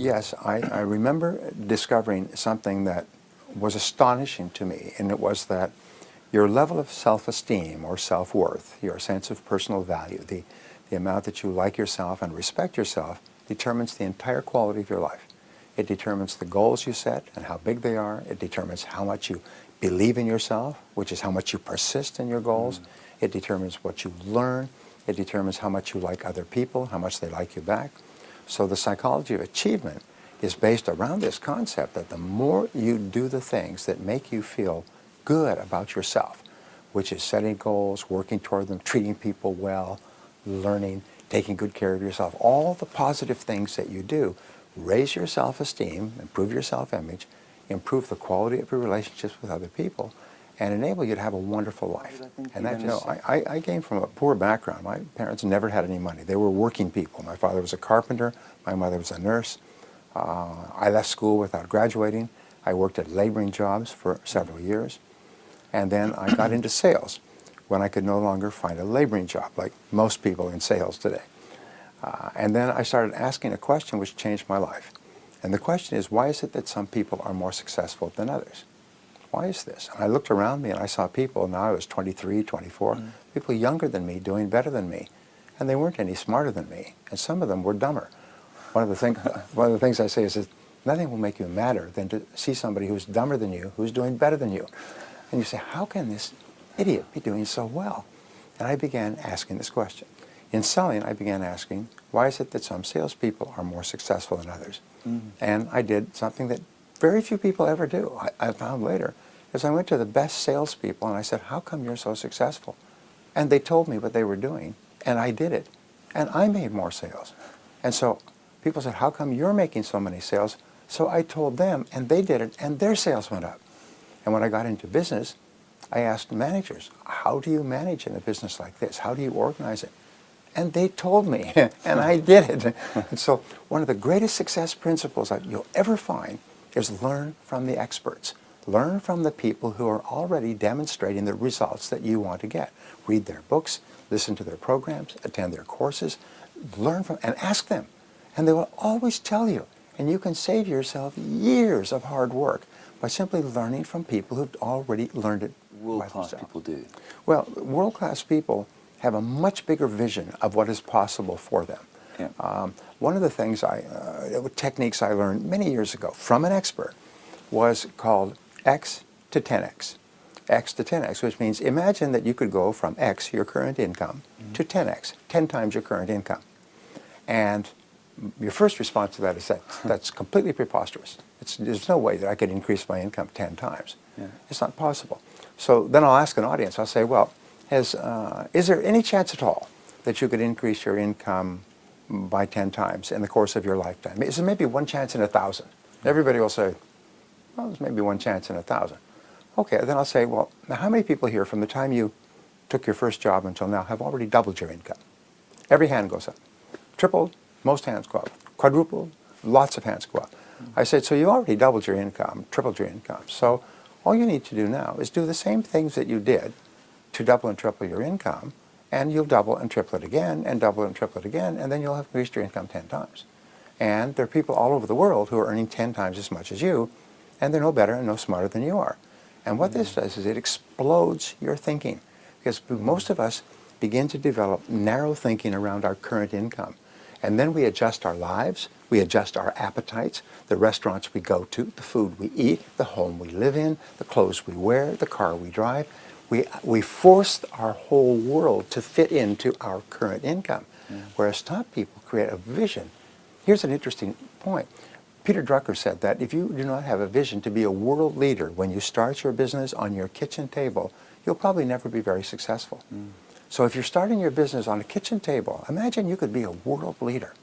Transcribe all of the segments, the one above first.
Yes, I remember discovering something that was astonishing to me, and it was that your level of self-esteem or self-worth, your sense of personal value, the amount that you like yourself and respect yourself, determines the entire quality of your life. It determines the goals you set and how big they are. It determines how much you believe in yourself, which is how much you persist in your goals. It determines what you learn. It determines how much you like other people, how much they like you back. So the psychology of achievement is based around this concept that the more you do the things that make you feel good about yourself, which is setting goals, working toward them, treating people well, learning, taking good care of yourself, all the positive things that you do, raise your self-esteem, improve your self-image, improve the quality of your relationships with other people, and enable you to have a wonderful life. And that, you know, I came from a poor background. My parents never had any money. They were working people. My father was a carpenter. My mother was a nurse. I left school without graduating. I worked at laboring jobs for several years. And then I got into sales when I could no longer find a laboring job, like most people in sales today. And then I started asking a question which changed my life. And the question is, why is it that some people are more successful than others? Why is this? And I looked around me and I saw people, now I was 23, 24, people younger than me doing better than me. And they weren't any smarter than me. And some of them were dumber. One of the things I say is that nothing will make you madder than to see somebody who's dumber than you, who's doing better than you. And you say, how can this idiot be doing so well? And I began asking this question. In selling, I began asking, why is it that some salespeople are more successful than others? And I did something that very few people ever do. I found later, is I went to the best salespeople and I said, how come you're so successful? And they told me what they were doing, and I did it. And I made more sales. And so people said, how come you're making so many sales? So I told them, and they did it, and their sales went up. And when I got into business, I asked managers, how do you manage in a business like this? How do you organize it? And they told me, and I did it. And so one of the greatest success principles that you'll ever find is learn from the experts. Learn from the people who are already demonstrating the results that you want to get. Read their books, listen to their programs, attend their courses, learn from, and ask them. And they will always tell you. And you can save yourself years of hard work by simply learning from people who've already learned it. World-class people do. Well, world-class people have a much bigger vision of what is possible for them. Yeah. One of the things techniques I learned many years ago from an expert was called X to 10X. X to 10X, which means imagine that you could go from X, your current income, to 10X, 10 times your current income. And your first response to that is that's completely preposterous. There's no way that I could increase my income 10 times. Yeah. It's not possible. So then I'll ask an audience, I'll say, well, is there any chance at all that you could increase your income by 10 times in the course of your lifetime? Is there maybe one chance in 1,000? Everybody will say, well, there's maybe one chance in 1,000. Okay, then I'll say, well, now how many people here from the time you took your first job until now have already doubled your income? Every hand goes up. Tripled, most hands go up. Quadrupled, lots of hands go up. I said, so you already doubled your income, tripled your income. So all you need to do now is do the same things that you did to double and triple your income, and you'll double and triple it again, and double and triple it again, and then you'll have increased your income 10 times. And there are people all over the world who are earning 10 times as much as you, and they're no better and no smarter than you are. And what this does is it explodes your thinking, because most of us begin to develop narrow thinking around our current income. And then we adjust our lives, we adjust our appetites, the restaurants we go to, the food we eat, the home we live in, the clothes we wear, the car we drive. We forced our whole world to fit into our current income, whereas top people create a vision. Here's an interesting point. Peter Drucker said that if you do not have a vision to be a world leader when you start your business on your kitchen table, you'll probably never be very successful. So if you're starting your business on a kitchen table, imagine you could be a world leader.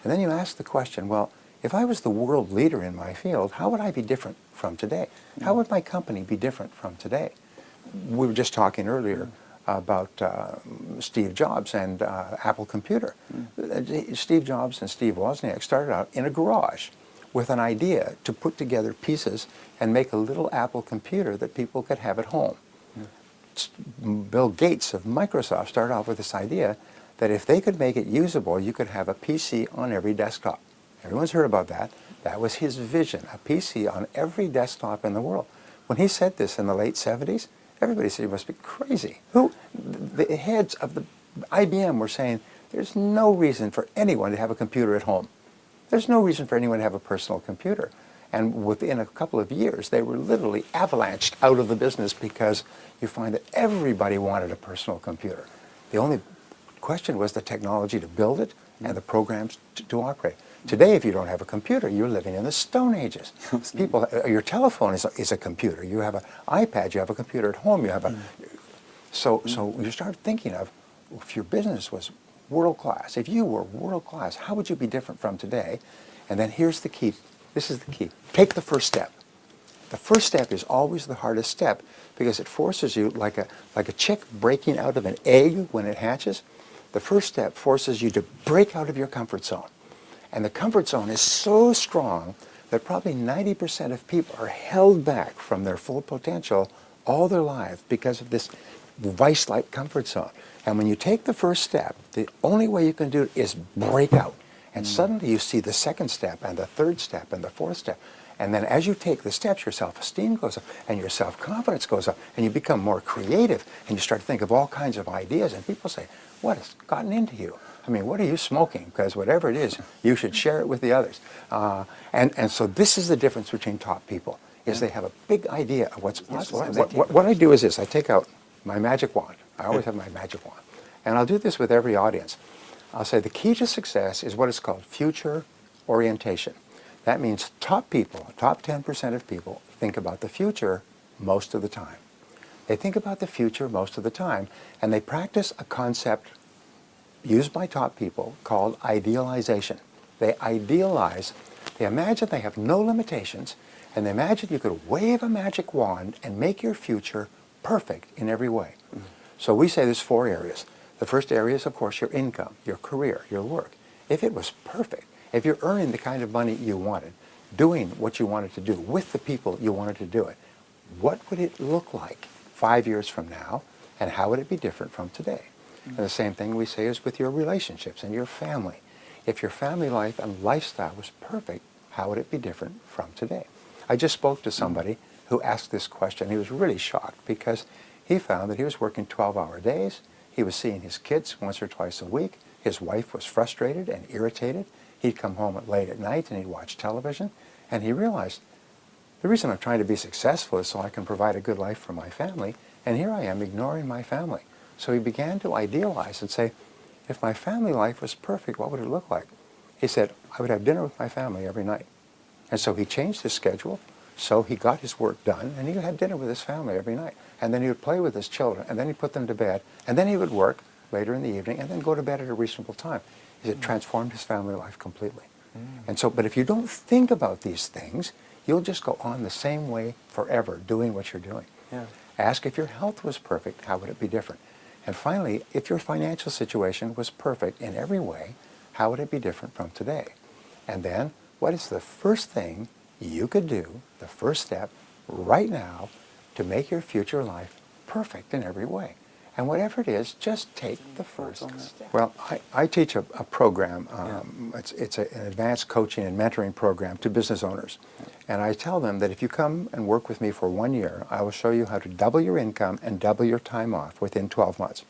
And then you ask the question, well, if I was the world leader in my field, how would I be different from today? How would my company be different from today? We were just talking earlier about Steve Jobs and Apple Computer. Steve Jobs and Steve Wozniak started out in a garage with an idea to put together pieces and make a little Apple computer that people could have at home. Bill Gates of Microsoft started off with this idea that if they could make it usable, you could have a PC on every desktop. Everyone's heard about that. That was his vision, a PC on every desktop in the world. When he said this in the late 70s, everybody said, you must be crazy. The heads of the IBM were saying, there's no reason for anyone to have a computer at home. There's no reason for anyone to have a personal computer. And within a couple of years, they were literally avalanched out of the business because you find that everybody wanted a personal computer. The only question was the technology to build it and the programs to operate. Today, if you don't have a computer, you're living in the Stone Ages. People, your telephone is a computer. You have an iPad. You have a computer at home. You have a. So you start thinking of, if your business was world class, if you were world class, how would you be different from today? And then here's the key. This is the key. Take the first step. The first step is always the hardest step because it forces you, like a chick breaking out of an egg when it hatches. The first step forces you to break out of your comfort zone. And the comfort zone is so strong that probably 90% of people are held back from their full potential all their life because of this vice-like comfort zone. And when you take the first step, the only way you can do it is break out. And suddenly you see the second step and the third step and the fourth step. And then as you take the steps, your self-esteem goes up and your self-confidence goes up and you become more creative and you start to think of all kinds of ideas. And people say, what has gotten into you? I mean, what are you smoking? Because whatever it is, you should share it with the others. And so this is the difference between top people, is they have a big idea of what's possible. What I do is this. I take out my magic wand. I always have my magic wand. And I'll do this with every audience. I'll say the key to success is what is called future orientation. That means top people, top 10% of people, think about the future most of the time. They think about the future most of the time, and they practice a concept used by top people called idealization. They idealize, they imagine they have no limitations, and they imagine you could wave a magic wand and make your future perfect in every way. So we say there's 4 areas. The first area is, of course, your income, your career, your work. If it was perfect, if you're earning the kind of money you wanted, doing what you wanted to do with the people you wanted to do it, what would it look like 5 years from now, and how would it be different from today? And the same thing we say is with your relationships and your family. If your family life and lifestyle was perfect, how would it be different from today? I just spoke to somebody who asked this question. He was really shocked because he found that he was working 12-hour days. He was seeing his kids once or twice a week. His wife was frustrated and irritated. He'd come home late at night and he'd watch television. And he realized, the reason I'm trying to be successful is so I can provide a good life for my family. And here I am ignoring my family. So he began to idealize and say, if my family life was perfect, what would it look like? He said, I would have dinner with my family every night. And so he changed his schedule. So he got his work done, and he would have dinner with his family every night. And then he would play with his children, and then he'd put them to bed, and then he would work later in the evening, and then go to bed at a reasonable time. He said, transformed his family life completely. And so, but if you don't think about these things, you'll just go on the same way forever, doing what you're doing. Ask if your health was perfect, how would it be different? And finally, if your financial situation was perfect in every way, how would it be different from today? And then, what is the first thing you could do, the first step, right now, to make your future life perfect in every way? And whatever it is, just take the first step. Well, I teach a program. It's an advanced coaching and mentoring program to business owners. And I tell them that if you come and work with me for 1 year, I will show you how to double your income and double your time off within 12 months.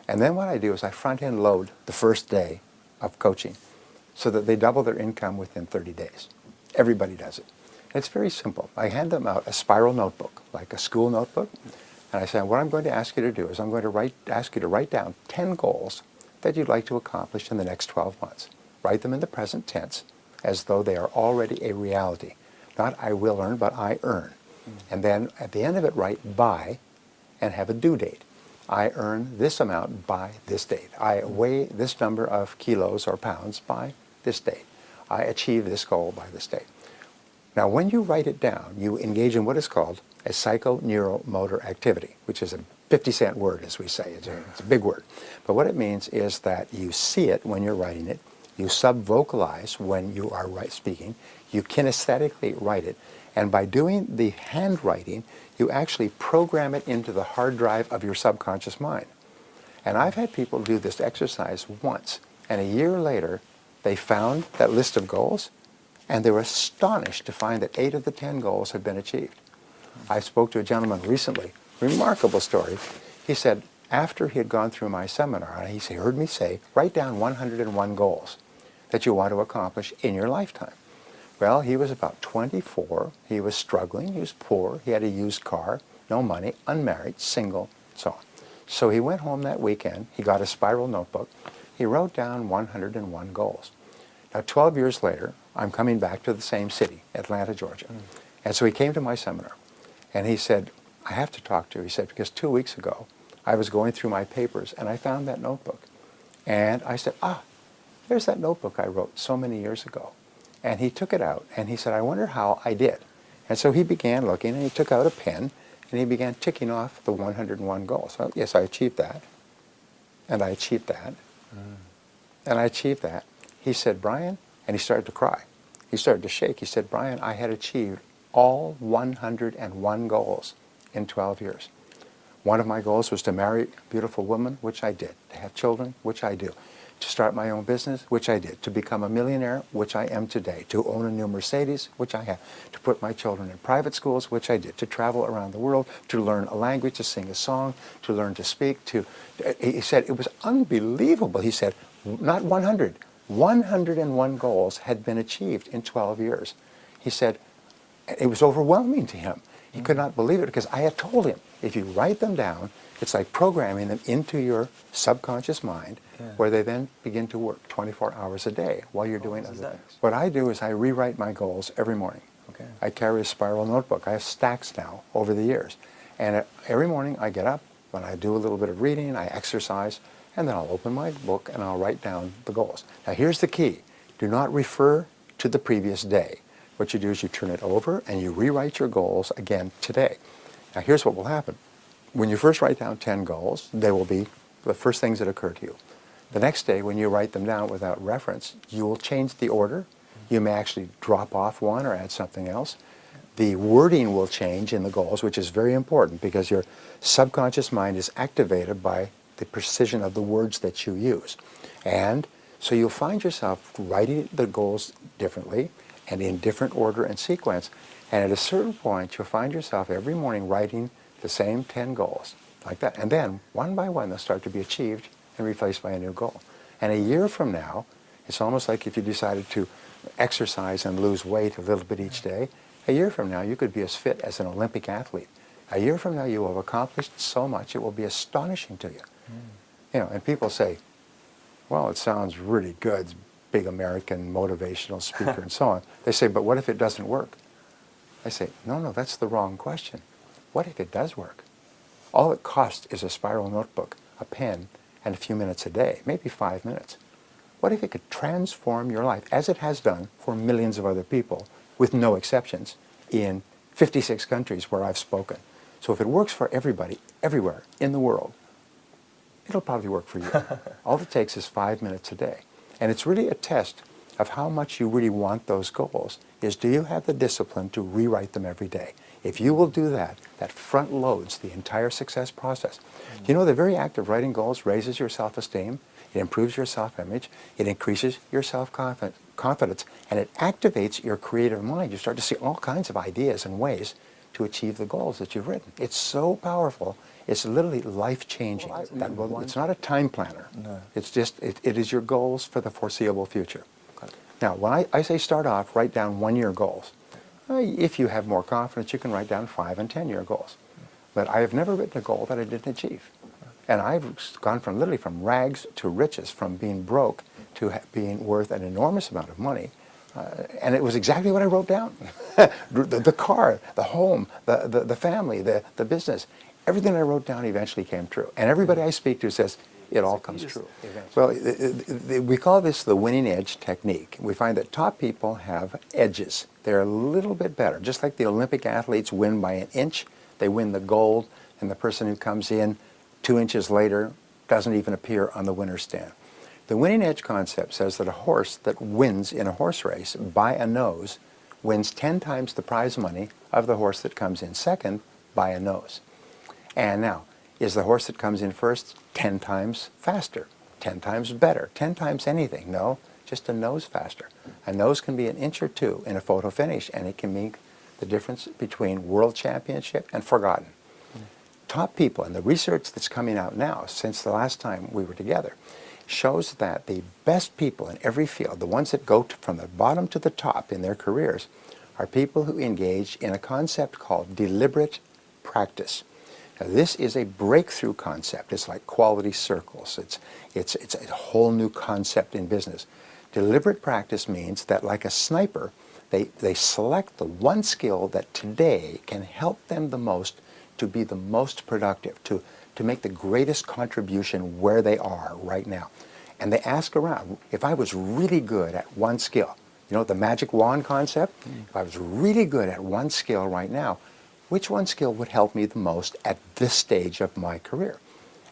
And then what I do is I front-end load the first day of coaching so that they double their income within 30 days. Everybody does it. It's very simple. I hand them out a spiral notebook, like a school notebook, and I say, what I'm going to ask you to do is I'm going to ask you to write down 10 goals that you'd like to accomplish in the next 12 months. Write them in the present tense as though they are already a reality. Not I will earn, but I earn. And then at the end of it, write by and have a due date. I earn this amount by this date. I weigh this number of kilos or pounds by this date. I achieve this goal by this date. Now, when you write it down, you engage in what is called a psychoneuromotor activity, which is a 50-cent word, as we say. It's a big word. But what it means is that you see it when you're writing it, you sub-vocalize when you are speaking, you kinesthetically write it, and by doing the handwriting, you actually program it into the hard drive of your subconscious mind. And I've had people do this exercise once, and a year later, they found that list of goals, And they were astonished to find that 8 of the 10 goals had been achieved. I spoke to a gentleman recently, remarkable story. He said, after he had gone through my seminar, he heard me say, write down 101 goals that you want to accomplish in your lifetime. Well, he was about 24. He was struggling. He was poor. He had a used car, no money, unmarried, single, so on. So he went home that weekend. He got a spiral notebook. He wrote down 101 goals. Now, 12 years later, I'm coming back to the same city, Atlanta, Georgia. And so he came to my seminar. And he said, I have to talk to you. He said, because 2 weeks ago, I was going through my papers, and I found that notebook. And I said, there's that notebook I wrote so many years ago. And he took it out, and he said, I wonder how I did. And so he began looking, and he took out a pen, and he began ticking off the 101 goals. Well, yes, I achieved that. And I achieved that. And I achieved that. He said, Brian, and he started to cry. He started to shake. He said, Brian, I had achieved all 101 goals in 12 years. One of my goals was to marry a beautiful woman, which I did. To have children, which I do. To start my own business, which I did. To become a millionaire, which I am today. To own a new Mercedes, which I have. To put my children in private schools, which I did. To travel around the world, to learn a language, to sing a song, to learn to speak. He said it was unbelievable. He said, not 100, 101 goals had been achieved in 12 years. He said it was overwhelming to him. He could not believe it because I had told him, if you write them down, it's like programming them into your subconscious mind, where they then begin to work 24 hours a day while you're doing other things. What I do is I rewrite my goals every morning. I carry a spiral notebook. I have stacks now over the years. And every morning I get up, when I do a little bit of reading, I exercise, and then I'll open my book and I'll write down the goals. Now here's the key. Do not refer to the previous day. What you do is you turn it over and you rewrite your goals again today. Now here's what will happen. When you first write down 10 goals, they will be the first things that occur to you. The next day, when you write them down without reference, you will change the order. You may actually drop off one or add something else. The wording will change in the goals, which is very important because your subconscious mind is activated by the precision of the words that you use. And so you'll find yourself writing the goals differently and in different order and sequence. And at a certain point, you'll find yourself every morning writing the same 10 goals, like that. And then, one by one, they'll start to be achieved and replaced by a new goal. And a year from now, it's almost like if you decided to exercise and lose weight a little bit each day, a year from now, you could be as fit as an Olympic athlete. A year from now, you will have accomplished so much, it will be astonishing to you. You know, and people say, well, it sounds really good, big American motivational speaker and so on. They say, but what if it doesn't work? I say, no, that's the wrong question. What if it does work? All it costs is a spiral notebook, a pen, and a few minutes a day, maybe 5 minutes. What if it could transform your life, as it has done for millions of other people, with no exceptions, in 56 countries where I've spoken? So if it works for everybody, everywhere in the world, it'll probably work for you. All it takes is 5 minutes a day. And it's really a test of how much you really want those goals, is do you have the discipline to rewrite them every day? If you will do that, that front loads the entire success process. You know, the very act of writing goals raises your self-esteem, it improves your self-image, it increases your self-confidence, and it activates your creative mind. You start to see all kinds of ideas and ways to achieve the goals that you've written. It's so powerful. It's literally life-changing. It's not a time planner. No. It's just, it is your goals for the foreseeable future. Okay. Now, when I say start off, write down 1-year goals. If you have more confidence, you can write down 5- and 10-year goals. But I have never written a goal that I didn't achieve. And I've gone from literally from rags to riches, from being broke to being worth an enormous amount of money. And it was exactly what I wrote down. the car, the home, the family, the business. Everything I wrote down eventually came true. And everybody I speak to says, it all comes true. Well, we call this the winning edge technique. We find that top people have edges. They're a little bit better. Just like the Olympic athletes win by an inch, they win the gold, and the person who comes in 2 inches later doesn't even appear on the winner's stand. The winning edge concept says that a horse that wins in a horse race by a nose wins 10 times the prize money of the horse that comes in second by a nose. And now, is the horse that comes in first 10 times faster, 10 times better, 10 times anything? No, just a nose faster. A nose can be an inch or two in a photo finish, and it can make the difference between world championship and forgotten. Top people, and the research that's coming out now since the last time we were together, shows that the best people in every field, the ones that go from the bottom to the top in their careers, are people who engage in a concept called deliberate practice. Now, this is a breakthrough concept. It's like quality circles. It's a whole new concept in business. Deliberate practice means that, like a sniper, they select the one skill that today can help them the most to be the most productive, to make the greatest contribution where they are right now. And they ask around, if I was really good at one skill, you know, the magic wand concept, if I was really good at one skill right now, which one skill would help me the most at this stage of my career?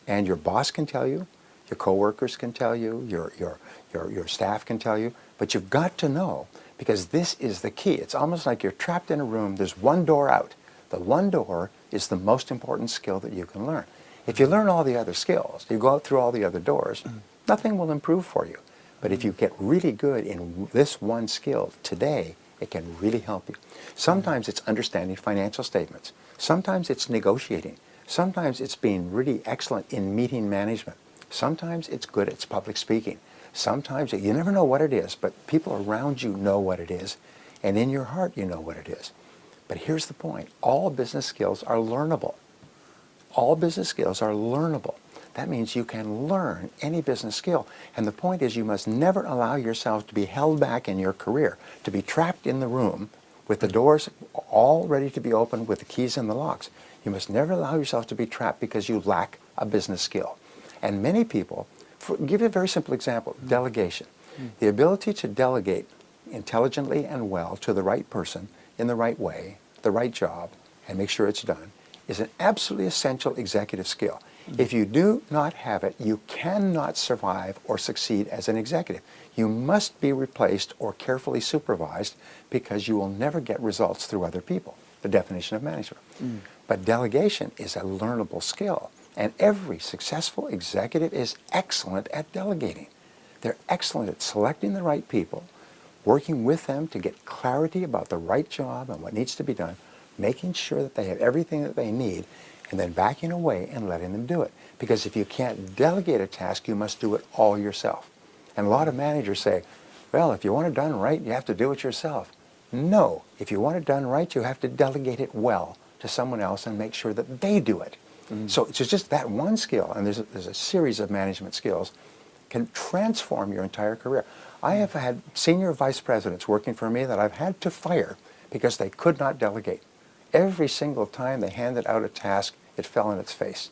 And your boss can tell you, your coworkers can tell you, your staff can tell you, but you've got to know, because this is the key. It's almost like you're trapped in a room, there's one door out. The one door is the most important skill that you can learn. If you learn all the other skills, you go out through all the other doors, nothing will improve for you. But if you get really good in this one skill today, it can really help you. Sometimes it's understanding financial statements. Sometimes it's negotiating. Sometimes it's being really excellent in meeting management. Sometimes it's good at public speaking. Sometimes, you never know what it is, but people around you know what it is, and in your heart you know what it is. But here's the point. All business skills are learnable. All business skills are learnable. That means you can learn any business skill. And the point is, you must never allow yourself to be held back in your career, to be trapped in the room with the doors all ready to be opened with the keys and the locks. You must never allow yourself to be trapped because you lack a business skill. And many people, give you a very simple example, delegation. The ability to delegate intelligently and well to the right person in the right way, the right job, and make sure it's done, is an absolutely essential executive skill. If you do not have it, you cannot survive or succeed as an executive. You must be replaced or carefully supervised, because you will never get results through other people, the definition of management. But delegation is a learnable skill, and every successful executive is excellent at delegating. They're excellent at selecting the right people, working with them to get clarity about the right job and what needs to be done, making sure that they have everything that they need, and then backing away and letting them do it. Because if you can't delegate a task, you must do it all yourself. And a lot of managers say, well, if you want it done right, you have to do it yourself. No, if you want it done right, you have to delegate it well to someone else and make sure that they do it. So it's just that one skill, and there's a series of management skills, can transform your entire career. I have had senior vice presidents working for me that I've had to fire because they could not delegate. Every single time they handed out a task, it fell in its face.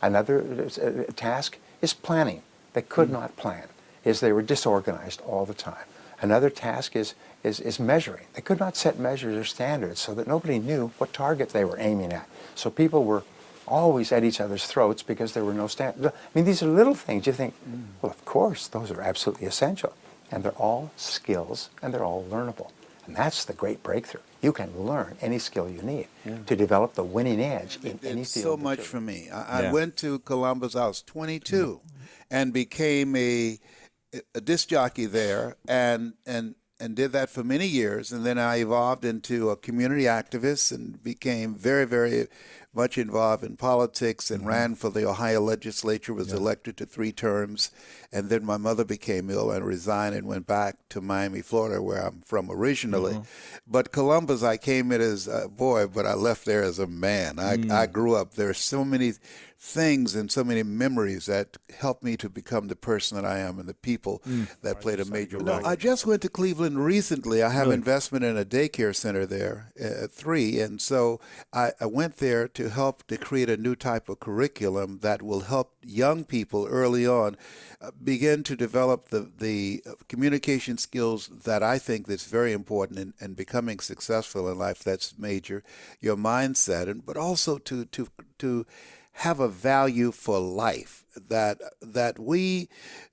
Another task is planning. They could not plan, as they were disorganized all the time. Another task is measuring. They could not set measures or standards so that nobody knew what target they were aiming at. So people were always at each other's throats because there were no standards. I mean, these are little things. You think, well, of course, those are absolutely essential. And they're all skills, and they're all learnable. And that's the great breakthrough. You can learn any skill you need to develop the winning edge in any field. So much for me. I went to Columbus. I was 22 and became a disc jockey there, and did that for many years. And then I evolved into a community activist and became very, very much involved in politics, and ran for the Ohio legislature, was elected to 3 terms. And then my mother became ill and resigned and went back to Miami, Florida, where I'm from originally. But Columbus, I came in as a boy, but I left there as a man. I grew up. There are so many things and so many memories that helped me to become the person that I am, and the people that played a major role. No, I just went to Cleveland recently. I have investment in a daycare center there, 3, and so I went there to help to create a new type of curriculum that will help young people early on begin to develop the communication skills that I think that's very important in becoming successful in life. That's major, your mindset, but also to have a value for life, that we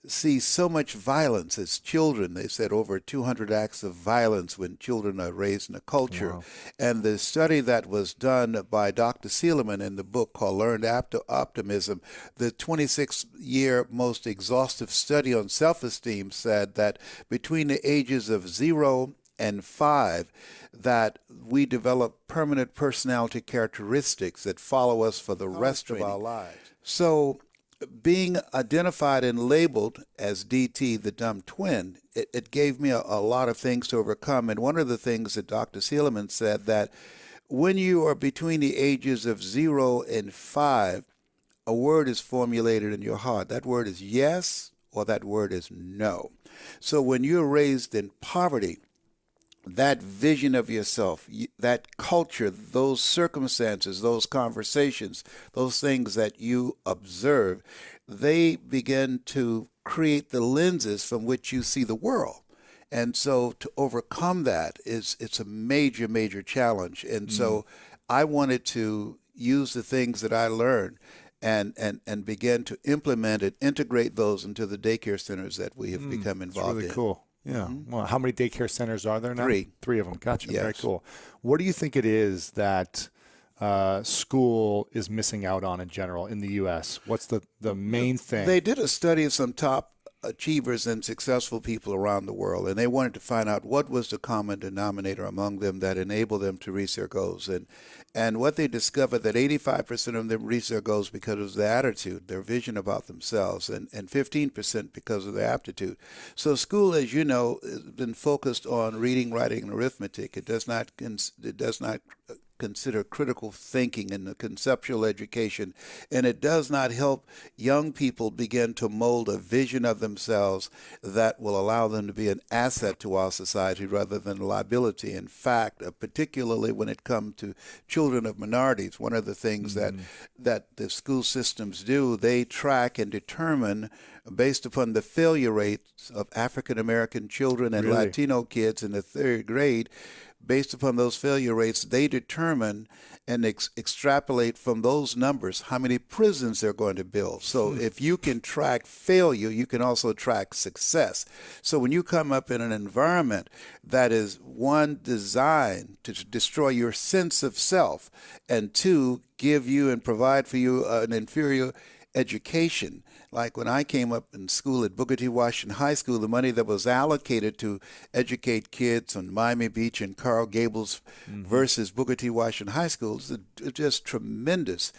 see so much violence as children. They said over 200 acts of violence when children are raised in a culture. Wow. And the study that was done by Dr. Seligman in the book called Learned Optimism, the 26-year most exhaustive study on self-esteem, said that between the ages of 0 and 5, that we develop permanent personality characteristics that follow us for the rest of our lives. So being identified and labeled as DT, the dumb twin, it gave me a lot of things to overcome. And one of the things that Dr. Seligman said, that when you are between the ages of 0 and 5, a word is formulated in your heart. That word is yes, or that word is no. So when you're raised in poverty, that vision of yourself, that culture, those circumstances, those conversations, those things that you observe, they begin to create the lenses from which you see the world. And so to overcome that it's a major, major challenge. And so I wanted to use the things that I learned and begin to implement and integrate those into the daycare centers that we have become involved in. That's really cool. Yeah. Well, how many daycare centers are there now? 3. 3 of them. Gotcha. Yes. Very cool. What do you think it is that school is missing out on in general in the U.S.? What's the main thing? They did a study of some top achievers and successful people around the world, and they wanted to find out what was the common denominator among them that enabled them to reach their goals. And what they discovered, that 85% of them reached their goals because of their attitude, their vision about themselves, and 15% because of their aptitude. So school, as you know, has been focused on reading, writing, and arithmetic. It does not consider critical thinking and the conceptual education, and it does not help young people begin to mold a vision of themselves that will allow them to be an asset to our society rather than a liability. In fact, particularly when it comes to children of minorities, one of the things that the school systems do, they track and determine based upon the failure rates of African American children and Really? Latino kids in the 3rd grade. Based upon those failure rates, they determine and extrapolate from those numbers how many prisons they're going to build. So if you can track failure, you can also track success. So when you come up in an environment that is, 1, designed to destroy your sense of self, and 2, give you and provide for you an inferior education. Like when I came up in school at Booker T. Washington High School, the money that was allocated to educate kids on Miami Beach and Coral Gables versus Booker T. Washington High School is just tremendous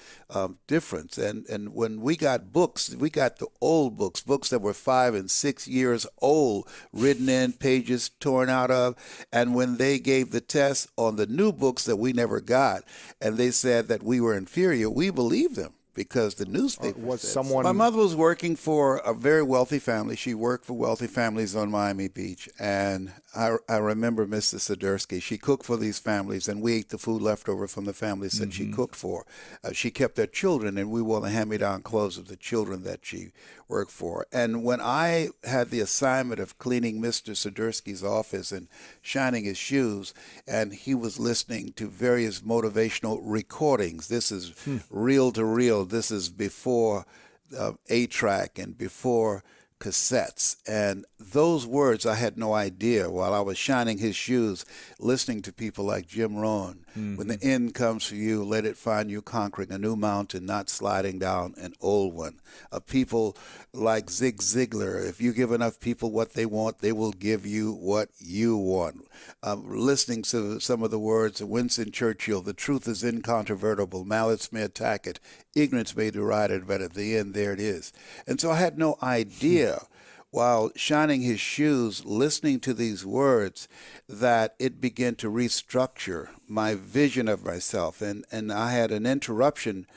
difference. And when we got books, we got the old books that were 5 and 6 years old, written in, pages torn out of. And when they gave the test on the new books that we never got, and they said that we were inferior, we believed them. Because the newspaper was said someone. My mother was working for a very wealthy family. She worked for wealthy families on Miami Beach. And I remember Mrs. Sadursky. She cooked for these families, and we ate the food left over from the families that she cooked for. She kept their children, and we wore the hand-me-down clothes of the children that she worked for. And when I had the assignment of cleaning Mr. Sadursky's office and shining his shoes, and he was listening to various motivational recordings, this is reel to reel. This is before 8-track and before cassettes. And those words I had no idea while I was shining his shoes, listening to people like Jim Rohn. When the end comes for you, let it find you conquering a new mountain, not sliding down an old one. People like Zig Ziglar, if you give enough people what they want, they will give you what you want. Listening to some of the words of Winston Churchill, the truth is incontrovertible, malice may attack it, ignorance may deride it, but at the end, there it is. And so I had no idea while shining his shoes, listening to these words, that it began to restructure my vision of myself. And I had an interruption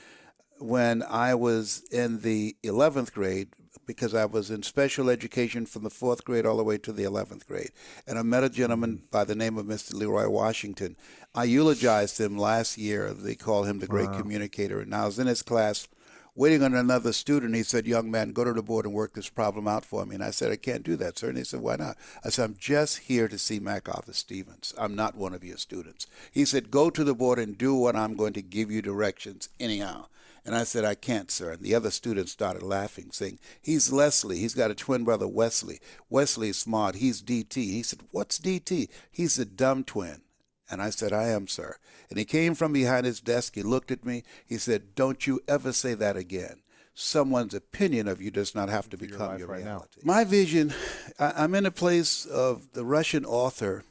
when I was in the 11th grade because I was in special education from the 4th grade all the way to the 11th grade. And I met a gentleman by the name of Mr. Leroy Washington. I eulogized him last year. They call him the great communicator. And I was in his class waiting on another student. He said, "Young man, go to the board and work this problem out for me." And I said, "I can't do that, sir." And he said, "Why not?" I said, "I'm just here to see MacArthur Stevens. I'm not one of your students." He said, "Go to the board and do what I'm going to give you directions anyhow." And I said, I can't, sir. And the other students started laughing, saying, he's Leslie. He's got a twin brother, Wesley. Wesley's smart. He's DT. He said, what's DT? He's a dumb twin. And I said, I am, sir. And he came from behind his desk. He looked at me. He said, don't you ever say that again. Someone's opinion of you does not have to become your reality. My vision, I'm in a place of the Russian author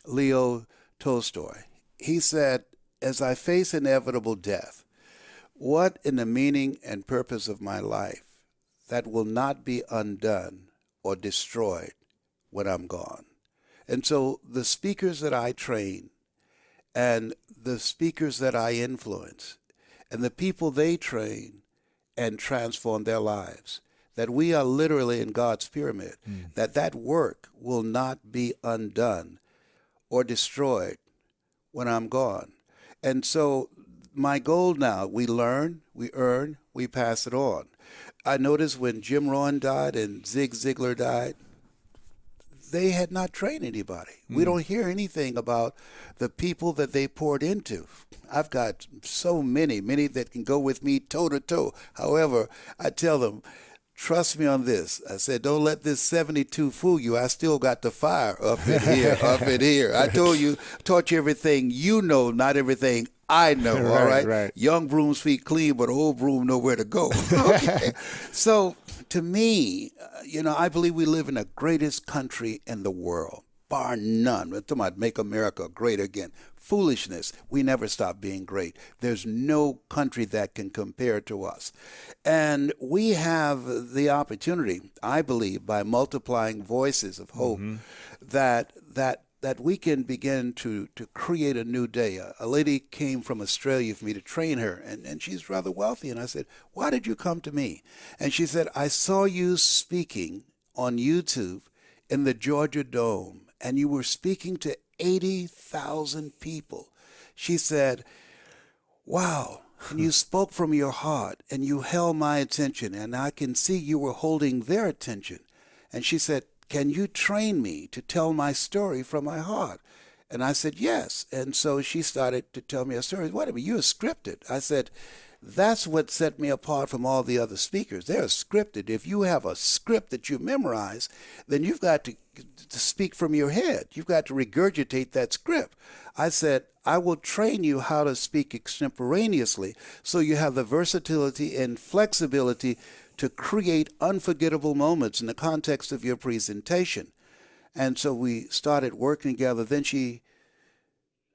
Leo Tolstoy. He said, as I face inevitable death, what in the meaning and purpose of my life that will not be undone or destroyed when I'm gone? And so the speakers that I train and the speakers that I influence and the people they train and transform their lives, that we are literally in God's pyramid, that work will not be undone or destroyed when I'm gone. And so my goal now, we learn, we earn, we pass it on. I noticed when Jim Rohn died and Zig Ziglar died, they had not trained anybody. We don't hear anything about the people that they poured into. I've got so many that can go with me toe to toe. However, I tell them, trust me on this. I said, don't let this 72 fool you. I still got the fire up in here, up in here. I taught you everything you know, not everything I know, all right? Right. Young broom's feet clean, but old broom know where to go. Okay. So to me, I believe we live in the greatest country in the world, bar none. We're talking about make America great again. Foolishness. We never stop being great. There's no country that can compare to us. And we have the opportunity, I believe, by multiplying voices of hope, that we can begin to create a new day. A lady came from Australia for me to train her, and she's rather wealthy. And I said, why did you come to me? And she said, I saw you speaking on YouTube in the Georgia Dome, and you were speaking to 80,000 people. She said, wow, and you spoke from your heart, and you held my attention, and I can see you were holding their attention. And she said, can you train me to tell my story from my heart? And I said, yes. And so she started to tell me a story. Wait a minute, you're scripted. I said, that's what set me apart from all the other speakers. They're scripted. If you have a script that you memorize, then you've got to speak from your head. You've got to regurgitate that script. I said, I will train you how to speak extemporaneously so you have the versatility and flexibility to create unforgettable moments in the context of your presentation. And so we started working together. Then she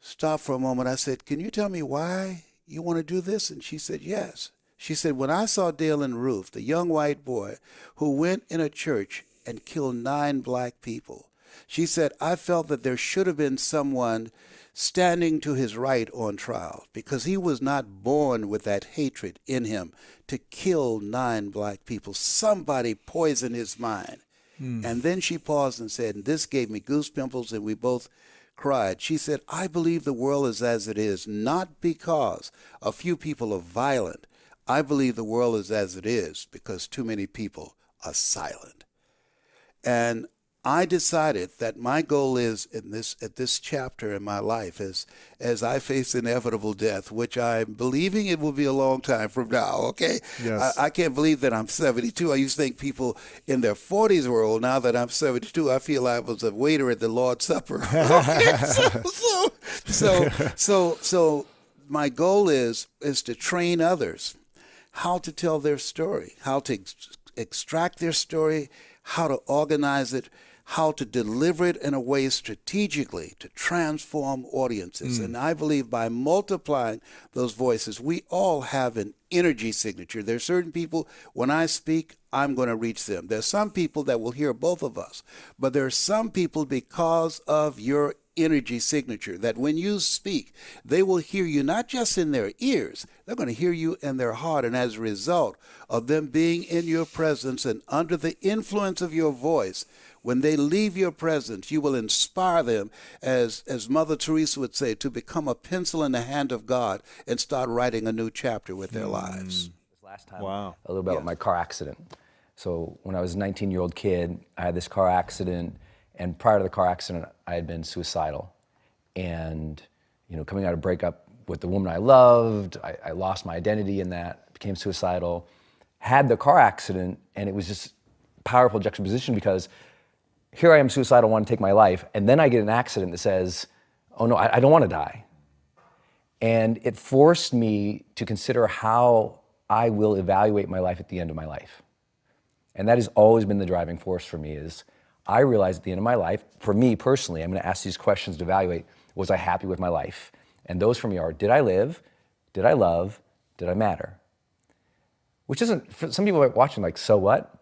stopped for a moment. I said, can you tell me why you want to do this? And she said, yes. She said, when I saw Dalen Roof, the young white boy who went in a church and killed 9 black people, she said, I felt that there should have been someone standing to his right on trial because he was not born with that hatred in him to kill 9 black people. Somebody poisoned his mind. And then she paused and said, and this gave me goosebumps, and we both cried. She said, I believe the world is as it is, not because a few people are violent. I believe the world is as it is because too many people are silent. And I decided that my goal is at this chapter in my life as I face inevitable death, which I'm believing it will be a long time from now, okay? Yes. I can't believe that I'm 72. I used to think people in their 40s were old. Now that I'm 72, I feel I was a waiter at the Lord's Supper. Okay? So my goal is to train others how to tell their story, how to extract their story, how to organize it, how to deliver it in a way strategically to transform audiences. And I believe by multiplying those voices, we all have an energy signature. There are certain people, when I speak, I'm going to reach them. There's some people that will hear both of us, but there are some people, because of your energy signature, that when you speak, they will hear you not just in their ears, they're going to hear you in their heart. And as a result of them being in your presence and under the influence of your voice, when they leave your presence, you will inspire them, as Mother Teresa would say, to become a pencil in the hand of God and start writing a new chapter with their lives. Last time, Wow. a little bit about my car accident. So when I was a 19-year-old kid, I had this car accident, and prior to the car accident, I had been suicidal. And, coming out of breakup with the woman I loved, I lost my identity in that. became suicidal, had the car accident, and it was just powerful juxtaposition because here I am suicidal, want to take my life, and then I get an accident that says, oh no, I don't want to die. And it forced me to consider how I will evaluate my life at the end of my life. And that has always been the driving force for me is I realized at the end of my life, for me personally, I'm going to ask these questions to evaluate, was I happy with my life? And those for me are, did I live? Did I love? Did I matter? Which isn't, for some people are watching like, so what?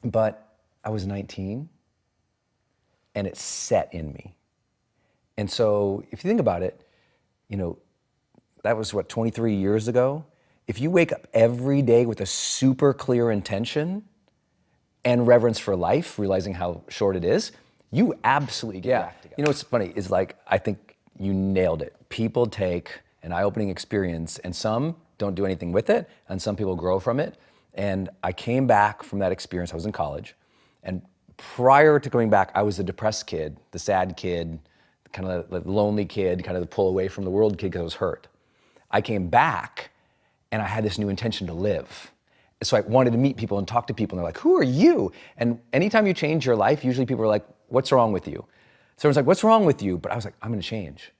But I was 19 and it set in me. And so if you think about it, you know, that was what, 23 years ago? If you wake up every day with a super clear intention and reverence for life, realizing how short it is, you absolutely get back together. You know what's funny is like, I think you nailed it. People take an eye-opening experience and some don't do anything with it and some people grow from it. And I came back from that experience, I was in college, and prior to coming back, I was the depressed kid, the sad kid, kind of the lonely kid, kind of the pull away from the world kid because I was hurt. I came back and I had this new intention to live. So I wanted to meet people and talk to people and they're like, who are you? And anytime you change your life, usually people are like, what's wrong with you? So I was like, what's wrong with you? But I was like, I'm gonna change.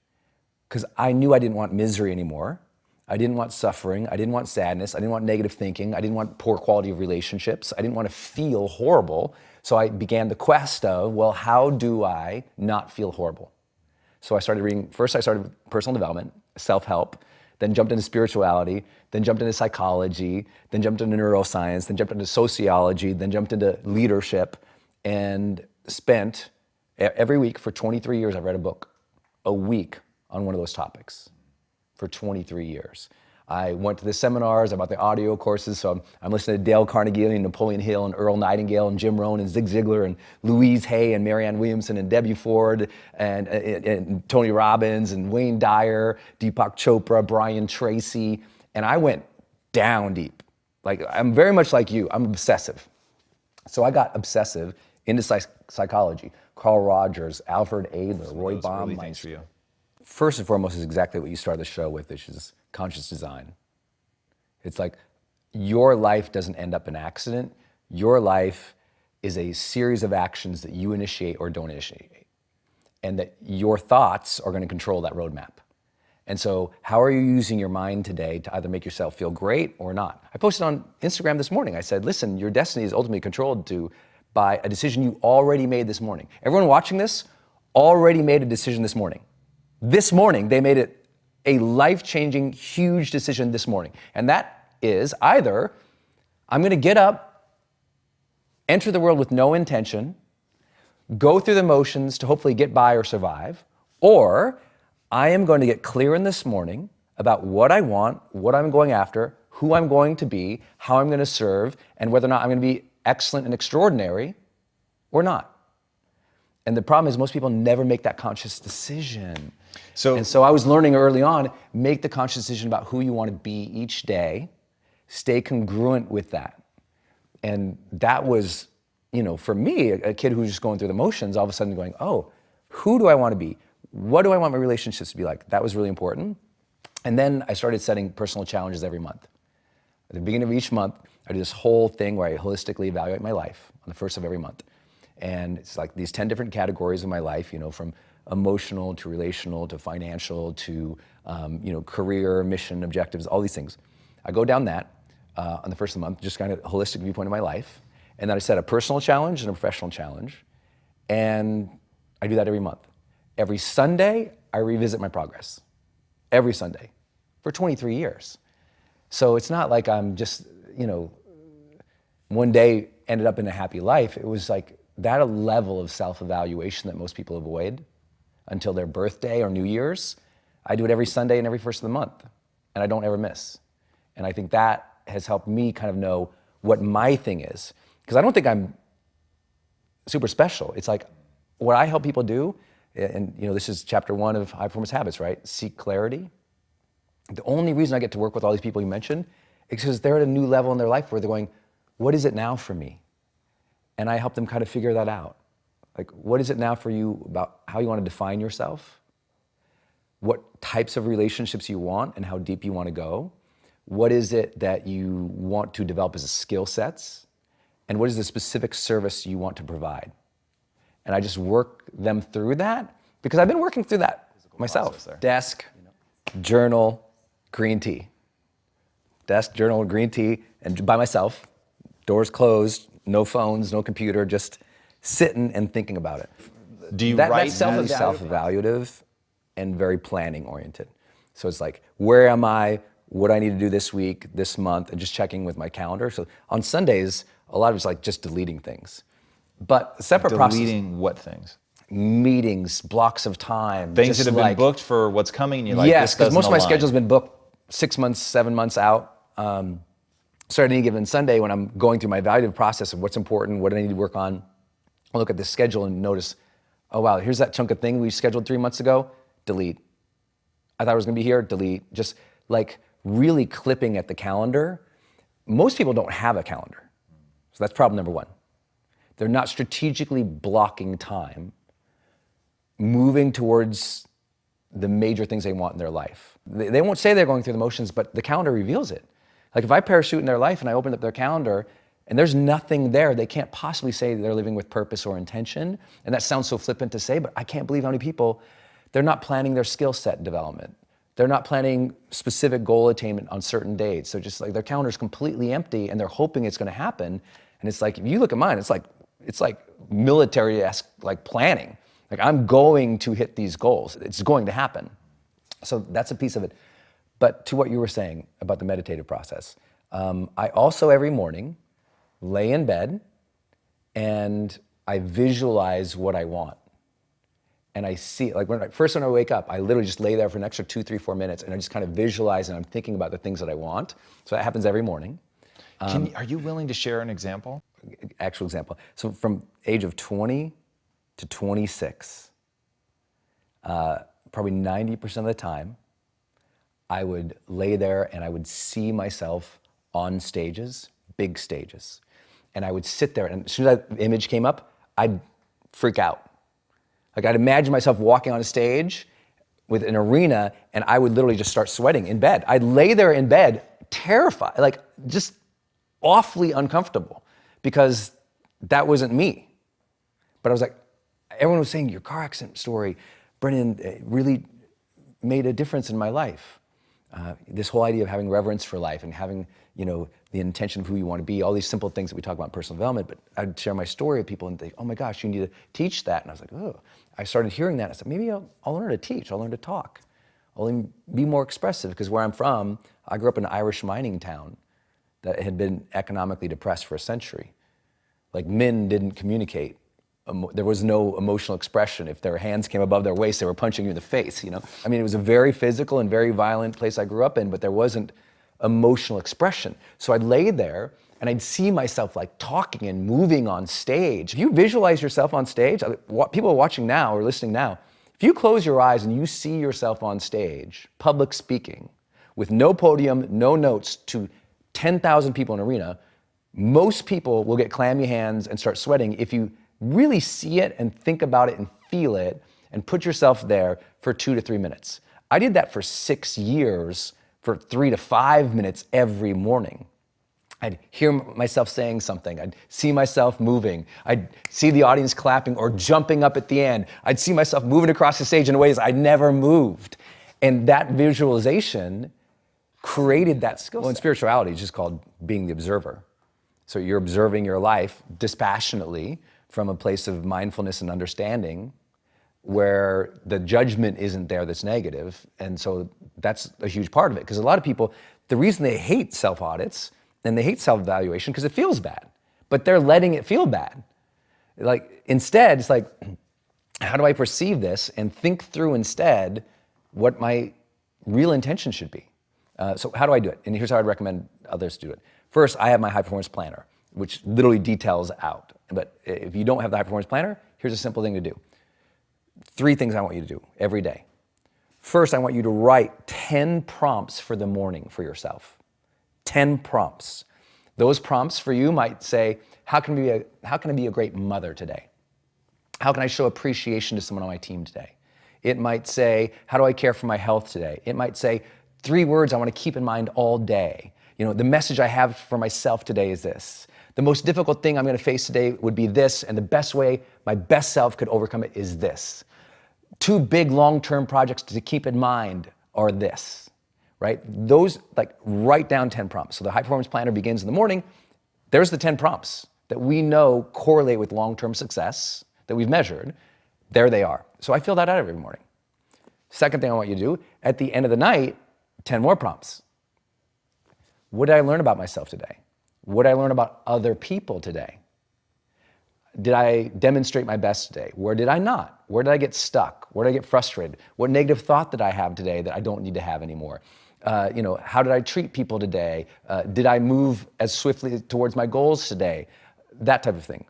Because I knew I didn't want misery anymore. I didn't want suffering. I didn't want sadness. I didn't want negative thinking. I didn't want poor quality of relationships. I didn't want to feel horrible. So I began the quest of, well, how do I not feel horrible? So I started reading, first I started with personal development, self-help, then jumped into spirituality, then jumped into psychology, then jumped into neuroscience, then jumped into sociology, then jumped into leadership, and spent every week for 23 years, I've read a week on one of those topics for 23 years. I went to the seminars, I bought the audio courses, so I'm listening to Dale Carnegie and Napoleon Hill and Earl Nightingale and Jim Rohn and Zig Ziglar and Louise Hay and Marianne Williamson and Debbie Ford and Tony Robbins and Wayne Dyer, Deepak Chopra, Brian Tracy, and I went down deep. Like, I'm very much like you, I'm obsessive. So I got obsessive into psychology. Carl Rogers, Alfred Adler, Roy Baumeister. First and foremost is exactly what you started the show with, which is conscious design. It's like your life doesn't end up an accident. Your life is a series of actions that you initiate or don't initiate. And that your thoughts are going to control that roadmap. And so how are you using your mind today to either make yourself feel great or not? I posted on Instagram this morning. I said, listen, your destiny is ultimately controlled by a decision you already made this morning. Everyone watching this already made a decision this morning. This morning, they made it a life-changing, huge decision this morning. And that is either I'm going to get up, enter the world with no intention, go through the motions to hopefully get by or survive, or I am going to get clear in this morning about what I want, what I'm going after, who I'm going to be, how I'm going to serve, and whether or not I'm going to be excellent and extraordinary or not. And the problem is most people never make that conscious decision. So I was learning early on, make the conscious decision about who you want to be each day, stay congruent with that. And that was, you know, for me, a kid who was just going through the motions, all of a sudden going, oh, who do I want to be? What do I want my relationships to be like? That was really important. And then I started setting personal challenges every month. At the beginning of each month, I do this whole thing where I holistically evaluate my life on the first of every month. And it's like these 10 different categories of my life, you know, from emotional to relational to financial to, you know, career, mission, objectives, all these things. I go down that on the first of the month, just kind of a holistic viewpoint of my life. And then I set a personal challenge and a professional challenge. And I do that every month. Every Sunday, I revisit my progress. Every Sunday for 23 years. So it's not like I'm just, you know, one day ended up in a happy life. It was like that a level of self-evaluation that most people avoid until their birthday or New Year's. I do it every Sunday and every first of the month, and I don't ever miss. And I think that has helped me kind of know what my thing is. Because I don't think I'm super special. It's like what I help people do, and you know, this is chapter 1 of High Performance Habits, right? Seek clarity. The only reason I get to work with all these people you mentioned is because they're at a new level in their life where they're going, what is it now for me? And I help them kind of figure that out. Like, what is it now for you about how you want to define yourself? What types of relationships you want and how deep you want to go? what is it that you want to develop as skill sets, and what is the specific service you want to provide. And I just work them through that, because I've been working through that myself. Desk, journal, green tea. Desk, journal, green tea, and by myself, doors closed, no phones, no computer, just sitting and thinking about it. Do you write? That's self-evaluative and very planning oriented. So it's like, where am I? What do I need to do this week, this month, and just checking with my calendar. So on Sundays, a lot of it's like just deleting things. But a separate process. Deleting what things? Meetings, blocks of time. Things that have been booked for what's coming, and you're like, yes, this because doesn't most of my align. schedule's been booked 6 months, 7 months out. So at any given Sunday, when I'm going through my evaluative process of what's important, what do I need to work on, I'll look at the schedule and notice, oh wow, here's that chunk of thing we scheduled 3 months ago, delete. I thought it was gonna be here, delete. Just like really clipping at the calendar. Most people don't have a calendar. So that's problem number one. They're not strategically blocking time, moving towards the major things they want in their life. They won't say they're going through the motions, but the calendar reveals it. Like if I parachute in their life and I open up their calendar and there's nothing there, they can't possibly say they're living with purpose or intention. And that sounds so flippant to say, but I can't believe how many people, they're not planning their skill set development. They're not planning specific goal attainment on certain dates. So just like their calendar's completely empty and they're hoping it's gonna happen. And it's like, if you look at mine, it's like military-esque like planning. Like I'm going to hit these goals. It's going to happen. So that's a piece of it. But to what you were saying about the meditative process, I also every morning lay in bed and I visualize what I want. And I see, like when I wake up, I literally just lay there for an extra 2, 3, 4 minutes and I just kind of visualize and I'm thinking about the things that I want. So that happens every morning. Are you willing to share an example? Actual example. So from age of 20 to 26, probably 90% of the time, I would lay there and I would see myself on stages, big stages. And I would sit there and as soon as that image came up, I'd freak out. Like I'd imagine myself walking on a stage with an arena and I would literally just start sweating in bed. I'd lay there in bed, terrified, like just awfully uncomfortable because that wasn't me. But I was like, everyone was saying, your car accident story, Brendon, really made a difference in my life. This whole idea of having reverence for life and having, the intention of who you want to be, all these simple things that we talk about in personal development, but I'd share my story with people and think, oh my gosh, you need to teach that. And I was like, oh. I started hearing that. I said, maybe I'll learn to teach. I'll learn to talk. I'll be more expressive because where I'm from, I grew up in an Irish mining town that had been economically depressed for a century. Like men didn't communicate. There was no emotional expression. If their hands came above their waist, they were punching you in the face, I mean, it was a very physical and very violent place I grew up in, but there wasn't emotional expression. So I'd lay there and I'd see myself like talking and moving on stage. If you visualize yourself on stage, people watching now or listening now, if you close your eyes and you see yourself on stage, public speaking, with no podium, no notes to 10,000 people in an arena, most people will get clammy hands and start sweating if you really see it and think about it and feel it and put yourself there for 2 to 3 minutes. I did that for 6 years for 3 to 5 minutes every morning. I'd hear myself saying something. I'd see myself moving. I'd see the audience clapping or jumping up at the end. I'd see myself moving across the stage in ways I never moved. And that visualization created that skill set. Well, in spirituality, it's just called being the observer. So you're observing your life dispassionately from a place of mindfulness and understanding where the judgment isn't there that's negative. And so that's a huge part of it. Because a lot of people, the reason they hate self-audits and they hate self-evaluation because it feels bad, but they're letting it feel bad. Like instead, it's like, how do I perceive this and think through instead what my real intention should be? So how do I do it? And here's how I'd recommend others do it. First, I have my high performance planner, which literally details out. But if you don't have the high performance planner, here's a simple thing to do. 3 things I want you to do every day. First, I want you to write 10 prompts for the morning for yourself. 10 prompts. Those prompts for you might say, how can I be a great mother today? How can I show appreciation to someone on my team today? It might say, how do I care for my health today? It might say, 3 words I want to keep in mind all day. The message I have for myself today is this. The most difficult thing I'm going to face today would be this, and the best way my best self could overcome it is this. 2 big long-term projects to keep in mind are this, right? Those, write down 10 prompts. So the high performance planner begins in the morning. There's the 10 prompts that we know correlate with long-term success that we've measured. There they are. So I fill that out every morning. Second thing I want you to do, at the end of the night, 10 more prompts. What did I learn about myself today? What did I learn about other people today? Did I demonstrate my best today? Where did I not? Where did I get stuck? Where did I get frustrated? What negative thought did I have today that I don't need to have anymore? How did I treat people today? Did I move as swiftly towards my goals today? That type of thing.